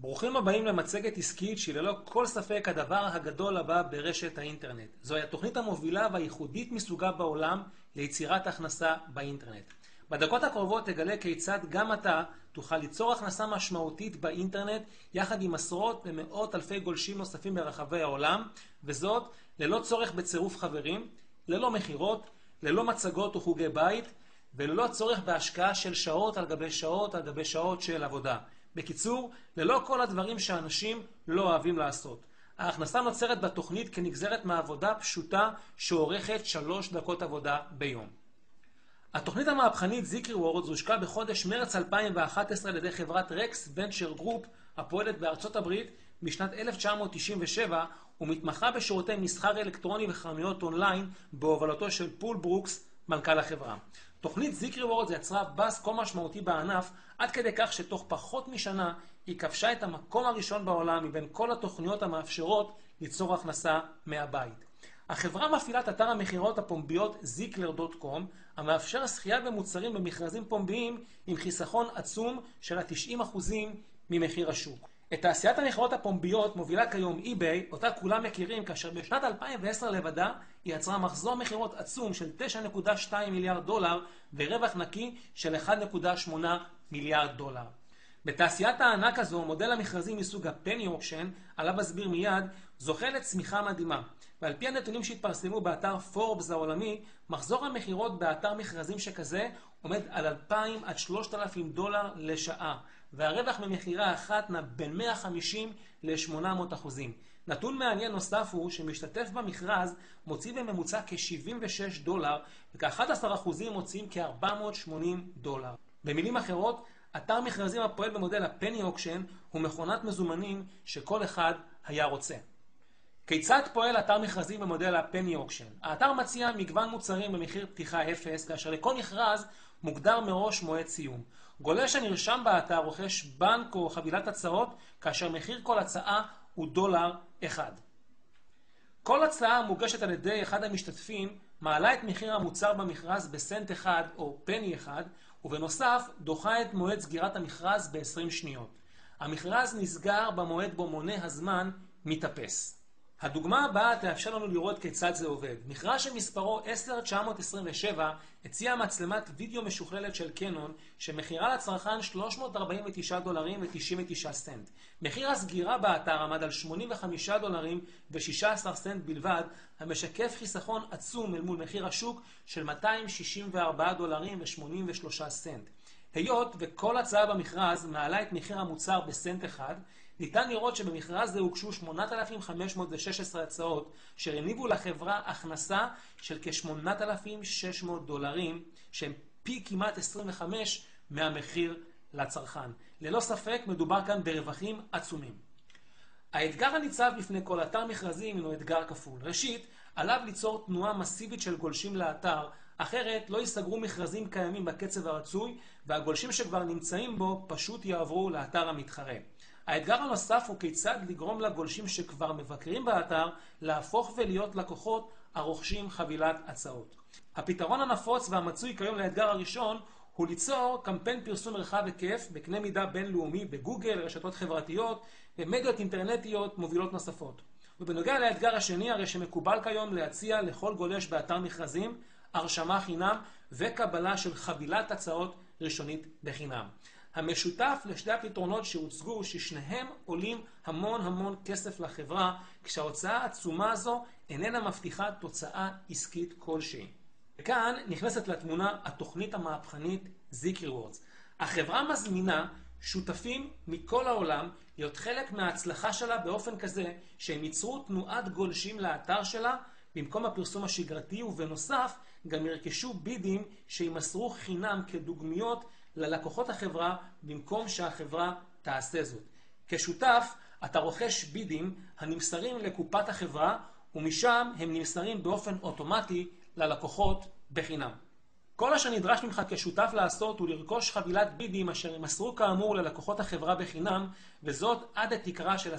ברוכים הבאים למצגת עסקית שהיא ללא כל ספק הדבר הגדול הבא ברשת האינטרנט. זוהי התוכנית המובילה והייחודית מסוגה בעולם ליצירת הכנסה באינטרנט. בדקות הקרובות תגלה כיצד גם אתה תוכל ליצור הכנסה משמעותית באינטרנט יחד עם עשרות ומאות אלפי גולשים נוספים ברחבי העולם, וזאת ללא צורך בצירוף חברים, ללא מחירות, ללא מצגות וחוגי בית, וללא צורך בהשקעה של שעות על גבי שעות על גבי שעות של עבודה. בקיצור, ללא כל הדברים שאנשים לא אוהבים לעשות. ההכנסה נוצרת בתוכנית כנגזרת מעבודה פשוטה שעורכת 3 דקות עבודה ביום. התוכנית המהפכנית ZikriWords הושקה בחודש מרץ 2011 על ידי חברת רקס ונצ'ר גרופ הפועלת בארצות הברית משנת 1997 ומתמחה בשירותי מסחר אלקטרוני וחנויות אונליין בהובלתו של פול ברוקס, מנכ"ל החברה. תוכנית ZikriWords יצרה באז כה משמעותי בענף עד כדי כך שתוך פחות משנה היא כבשה את המקום הראשון בעולם מבין כל התוכניות המאפשרות ליצור הכנסה מהבית. החברה מפעילה את אתר המכירות הפומביות zikler.com המאפשר זכייה במוצרים במכרזים פומביים עם חיסכון עצום של 90% ממחיר השוק. את תעשיית המכירות הפומביות מובילה כיום eBay, אותה כולם מכירים, כאשר בשנת 2010 לבדה היא יצרה מחזור מכירות עצום של $9.2 מיליארד ורווח נקי של $1.8 מיליארד. בתעשיית הענק הזו, מודל המכרזים מסוג הפני אוקשן, עליו אסביר מיד, זוכה לצמיחה מדהימה. ועל פי הנתונים שהתפרסמו באתר פורבס העולמי, מחזור המכירות באתר מכרזים שכזה עומד על $2,000 עד $3,000 לשעה, והרווח ממכירה אחת נע בין 150 ל-800%. נתון מעניין נוסף הוא שמשתתף במכרז מוציא בממוצע כ$76, וכ-11% מוציאים כ$480. במילים אחרות, אתר מכרזים הפועל במודל הפני אוקשן הוא מכונת מזומנים שכל אחד היה רוצה. כיצד פועל אתר מכרזים במודל הפני אוקשן? האתר מציע מגוון מוצרים במחיר פתיחה 0, כאשר לכל מכרז מוגדר מראש מועד סיום. גולש שנרשם באתר רוכש בנק או חבילת הצעות, כאשר מחיר כל הצעה הוא $1. כל הצעה מוגשת על ידי אחד המשתתפים מעלה את מחיר המוצר במכרז בסנט אחד או פני אחד, ובנוסף דוחה את מועד סגירת המכרז ב-20 שניות. המכרז נסגר במועד בו מונה הזמן מתאפס. הדוגמה הבאה תאפשר לנו לראות כיצד זה עובד. מכרז שמספרו 10927 הציע מצלמת וידאו משוכללת של קנון שמחירה לצרכן $349.99. מחיר הסגירה באתר עמד על $85.16 בלבד, המשקף חיסכון עצום אל מול מחיר השוק של $264.83. היות וכל הצעה במכרז מעלה את מחיר המוצר בסנט אחד, ניתן לראות שבמכרז זה הוגשו 8,516 הצעות שהניבו לחברה הכנסה של כ$8,600, שהם פי כמעט 25 מהמחיר לצרכן. ללא ספק מדובר כאן ברווחים עצומים. האתגר הניצב בפני כל אתר מכרזים הוא אתגר כפול. ראשית, עליו ליצור תנועה מסיבית של גולשים לאתר, אחרת לא ייסגרו מכרזים קיימים בקצב הרצוי, והגולשים שכבר נמצאים בו פשוט יעברו לאתר המתחרה. האתגר הנוסף הוא כיצד לגרום לגולשים שכבר מבקרים באתר להפוך ולהיות לקוחות הרוכשים חבילת הצעות. הפתרון הנפוץ והמצוי כיום לאתגר הראשון הוא ליצור קמפיין פרסום רחב היקף בקנה מידה בינלאומי בגוגל, רשתות חברתיות ומדיות אינטרנטיות מובילות נוספות. ובנוגע לאתגר השני, הרי שמקובל כיום להציע לכל גולש באתר מכרזים הרשמה חינם וקבלה של חבילת הצעות ראשונית בחינם. המשותף לשתי הפתרונות שהוצגו ששניהם עולים המון כסף לחברה, כשההוצאה העצומה הזו איננה מבטיחה תוצאה עסקית כלשהי. וכאן נכנסת לתמונה התוכנית המהפכנית ZikriWords. החברה מזמינה שותפים מכל העולם להיות חלק מההצלחה שלה באופן כזה שהם ייצרו תנועת גולשים לאתר שלה במקום הפרסום השגרתי, ובנוסף גם ירכשו בידים שימסרו חינם כדוגמיות ללקוחות החברה במקום שהחברה תעשה זאת. כשותף אתה רוכש בידים הנמסרים לקופת החברה, ומשם הם נמסרים באופן אוטומטי ללקוחות בחינם. כל אשר נדרש ממך כשותף לעשות הוא לרכוש חבילת בידים אשר ימסרו כאמור ללקוחות החברה בחינם, וזאת עד התקרה של $10,000.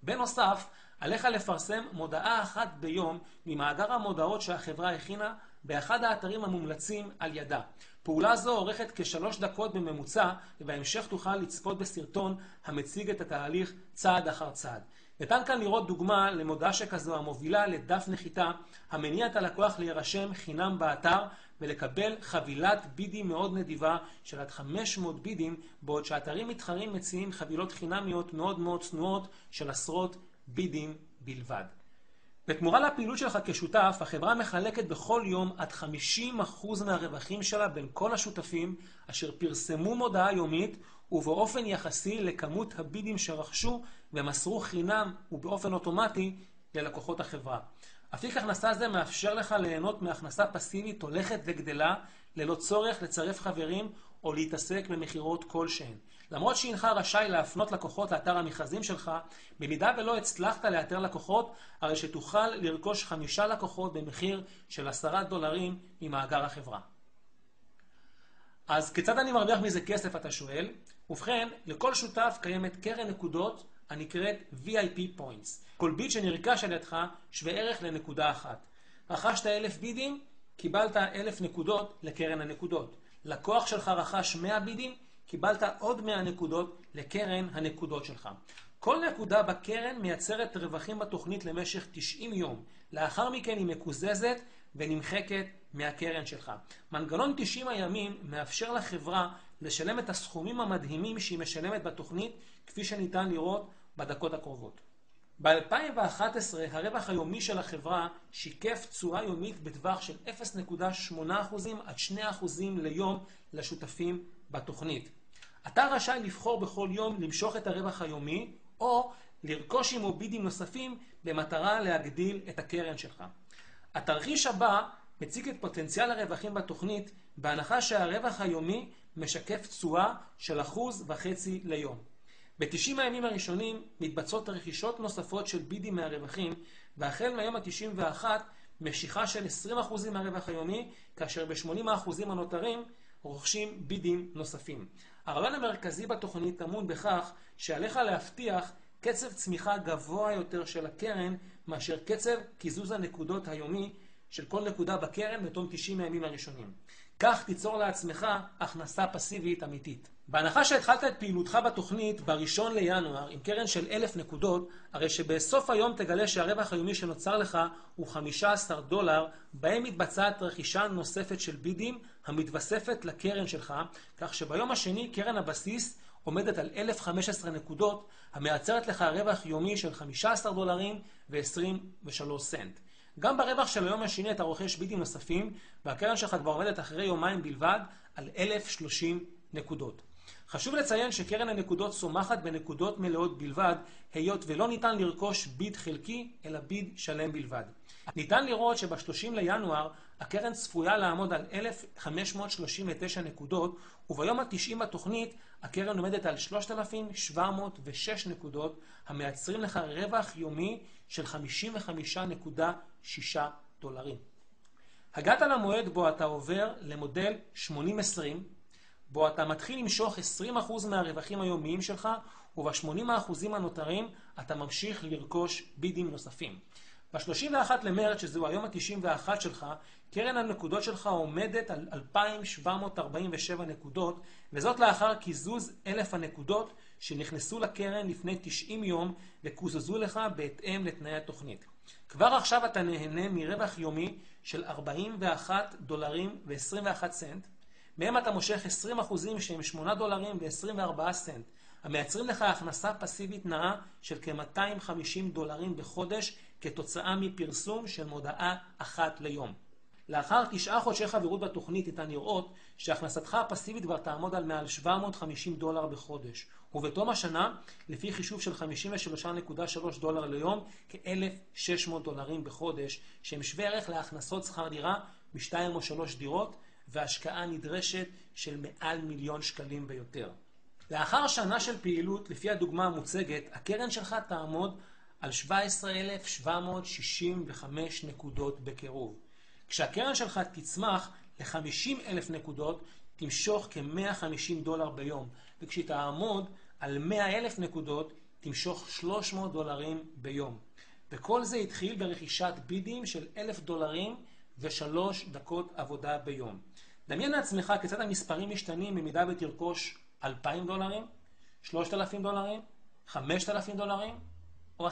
בנוסף, עליך לפרסם מודעה אחת ביום ממאגר המודעות שהחברה הכינה באחד האתרים המומלצים על ידה. פעולה זו אורכת כ3 דקות בממוצע, ובהמשך תוכל לצפות בסרטון המציג את התהליך צעד אחר צעד. ניתן כאן לראות דוגמה למודעה שכזו המובילה לדף נחיתה, המניע את הלקוח להירשם חינם באתר ולקבל חבילת בידים מאוד נדיבה של עד 500 בידים, בעוד שאתרים מתחרים מציעים חבילות חינמיות מאוד מאוד צנועות של עשרות בידים בלבד. בתמורה לפעילות שלך כשותף, החברה מחלקת בכל יום עד 50% מהרווחים שלה בין כל השותפים אשר פרסמו מודעה יומית ובאופן יחסי לכמות הבידים שרכשו ומסרו חינם ובאופן אוטומטי ללקוחות החברה. אפיק הכנסה זה מאפשר לך ליהנות מהכנסה פסיבית הולכת וגדלה ללא צורך לצרף חברים או להתעסק במחירות כלשהן. למרות שהינך רשאי להפנות לקוחות לאתר המכרזים שלך, במידה ולא הצלחת לאתר לקוחות, הרי שתוכל לרכוש 5 לקוחות במחיר של $10 ממאגר החברה. אז כיצד אני מרוויח מזה כסף, אתה שואל? ובכן, לכל שותף קיימת קרן נקודות הנקראת VIP Points. כל ביד שנרכש על ידך שווה ערך לנקודה אחת. רכשת 1,000 בידים, קיבלת 1,000 נקודות לקרן הנקודות. לקוח שלך רכש 100 בידים, קיבלת עוד 100 נקודות לקרן הנקודות שלך. כל נקודה בקרן מייצרת רווחים בתוכנית למשך 90 יום. לאחר מכן היא מקוזזת ונמחקת מהקרן שלך. מנגנון 90 הימים מאפשר לחברה לשלם את הסכומים המדהימים שהיא משלמת בתוכנית, כפי שניתן לראות בדקות הקרובות. ב-2011 הרווח היומי של החברה שיקף תשואה יומית בטווח של 0.8% עד 2% ליום לשותפים בתוכנית. אתה רשאי לבחור בכל יום למשוך את הרווח היומי או לרכוש עמו בידים נוספים במטרה להגדיל את הקרן שלך. התרחיש הבא מציג את פוטנציאל הרווחים בתוכנית בהנחה שהרווח היומי משקף תשואה של 1.5% ליום. ב-90 הימים הראשונים מתבצעות רכישות נוספות של בידים מהרווחים, והחל מהיום ה-91 משיכה של 20% מהרווח היומי, כאשר ב-80% הנותרים רוכשים בידים נוספים. הרעיון המרכזי בתוכנית טמון בכך שעליך להבטיח קצב צמיחה גבוה יותר של הקרן מאשר קצב קיזוז הנקודות היומי של כל נקודה בקרן בתום 90 הימים הראשונים. כך תיצור לעצמך הכנסה פסיבית אמיתית. בהנחה שהתחלת את פעילותך בתוכנית ב1 לינואר עם קרן של 1,000 נקודות, הרי שבסוף היום תגלה שהרווח היומי שנוצר לך הוא $15, בהם מתבצעת רכישה נוספת של בידים המתווספת לקרן שלך, כך שביום השני קרן הבסיס עומדת על 1,015 נקודות, המייצרת לך רווח יומי של $15.23. גם ברווח של היום השני אתה רוכש בידים נוספים, והקרן שלך כבר עומדת אחרי יומיים בלבד על 1,030 נקודות. חשוב לציין שקרן הנקודות צומחת בנקודות מלאות בלבד, היות ולא ניתן לרכוש ביד חלקי, אלא ביד שלם בלבד. ניתן לראות שב-30 לינואר הקרן צפויה לעמוד על 1,539 נקודות, וביום ה-90 בתוכנית הקרן עומדת על 3,706 נקודות, המייצרים לך רווח יומי של $55.6. הגעת למועד בו אתה עובר למודל 80-20, בו אתה מתחיל למשוך 20% מהרווחים היומיים שלך, וב-80% הנותרים אתה ממשיך לרכוש בידים נוספים. ב-31 למרץ, שזהו היום ה-91 שלך, קרן הנקודות שלך עומדת על 2,747 נקודות, וזאת לאחר קיזוז 1,000 הנקודות שנכנסו לקרן לפני 90 יום וקוזזו לך בהתאם לתנאי התוכנית. כבר עכשיו אתה נהנה מרווח יומי של $41.21, מהם אתה מושך 20% שהם $8.24, המייצרים לך הכנסה פסיבית נאה של כ-$250 בחודש כתוצאה מפרסום של מודעה אחת ליום. לאחר 9 חודשי חברות בתוכנית ניתן לראות שהכנסתך הפסיבית כבר תעמוד על מעל $750 בחודש, ובתום השנה, לפי חישוב של $53.3 ליום, כ-$1,600 בחודש, שהם שווה ערך להכנסות שכר דירה מ2 או 3 דירות, והשקעה נדרשת של מעל $1,000,000 ביותר. לאחר שנה של פעילות, לפי הדוגמה המוצגת, הקרן שלך תעמוד על 17,765 נקודות בקירוב. כשהקרן שלך תצמח ל-50,000 נקודות, תמשוך כ-$150 ביום, וכשהיא תעמוד על 100,000 נקודות, תמשוך $300 ביום. וכל זה התחיל ברכישת בידים של $1,000 ו3 דקות עבודה ביום. דמיין לעצמך כיצד המספרים משתנים במידה ותרכוש $2,000, $3,000, $5,000 או $10,000.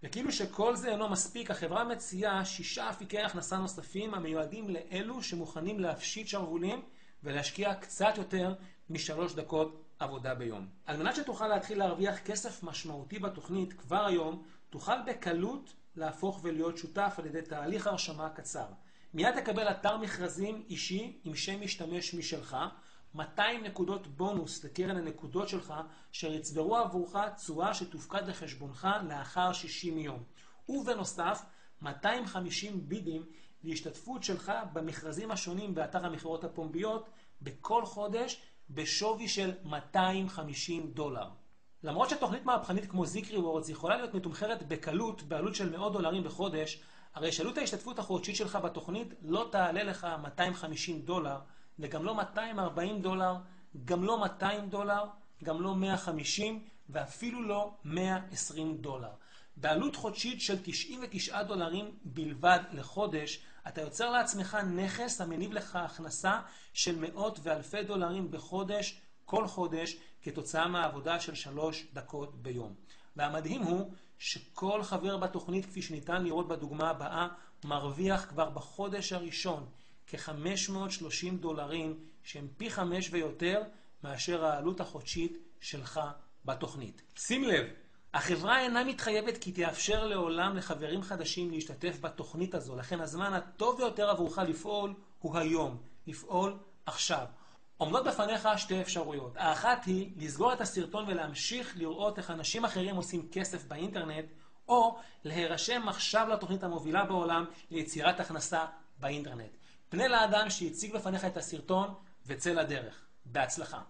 וכאילו שכל זה אינו מספיק, החברה מציעה 6 אפיקי הכנסה נוספים המיועדים לאלו שמוכנים להפשיט שרוולים ולהשקיע קצת יותר מ3 דקות עבודה ביום. על מנת שתוכל להתחיל להרוויח כסף משמעותי בתוכנית כבר היום, תוכל בקלות להפוך ולהיות שותף על ידי תהליך הרשמה קצר. מיד תקבל אתר מכרזים אישי עם שם משתמש משלך, 200 נקודות בונוס לקרן הנקודות שלך, שיצברו עבורך תשואה שתופקד לחשבונך לאחר 60 יום. ובנוסף, 250 בידים להשתתפות שלך במכרזים השונים באתר המכירות הפומביות בכל חודש בשווי של $250. למרות שתוכנית מהפכנית כמו זיק ריוורדס יכולה להיות מתומחרת בקלות בעלות של $100 בחודש, הרי שעלות ההשתתפות החודשית שלך בתוכנית לא תעלה לך $250, וגם לא $240, גם לא $200, גם לא $150 ואפילו לא $120. בעלות חודשית של $99 בלבד לחודש, אתה יוצר לעצמך נכס המניב לך הכנסה של מאות ואלפי דולרים בחודש, כל חודש, כתוצאה מהעבודה של 3 דקות ביום. והמדהים הוא שכל חבר בתוכנית, כפי שניתן לראות בדוגמה הבאה, מרוויח כבר בחודש הראשון כ$530, שהם פי 5 ויותר מאשר העלות החודשית שלך בתוכנית. שים לב, החברה אינה מתחייבת כי תאפשר לעולם לחברים חדשים להשתתף בתוכנית הזו, לכן הזמן הטוב ביותר עבורך לפעול הוא היום, לפעול עכשיו. עומדות בפניך 2 אפשרויות. האחת היא לסגור את הסרטון ולהמשיך לראות איך אנשים אחרים עושים כסף באינטרנט, או להירשם עכשיו לתוכנית המובילה בעולם ליצירת הכנסה באינטרנט. פנה לאדם שהציג בפניך את הסרטון וצא לדרך. בהצלחה.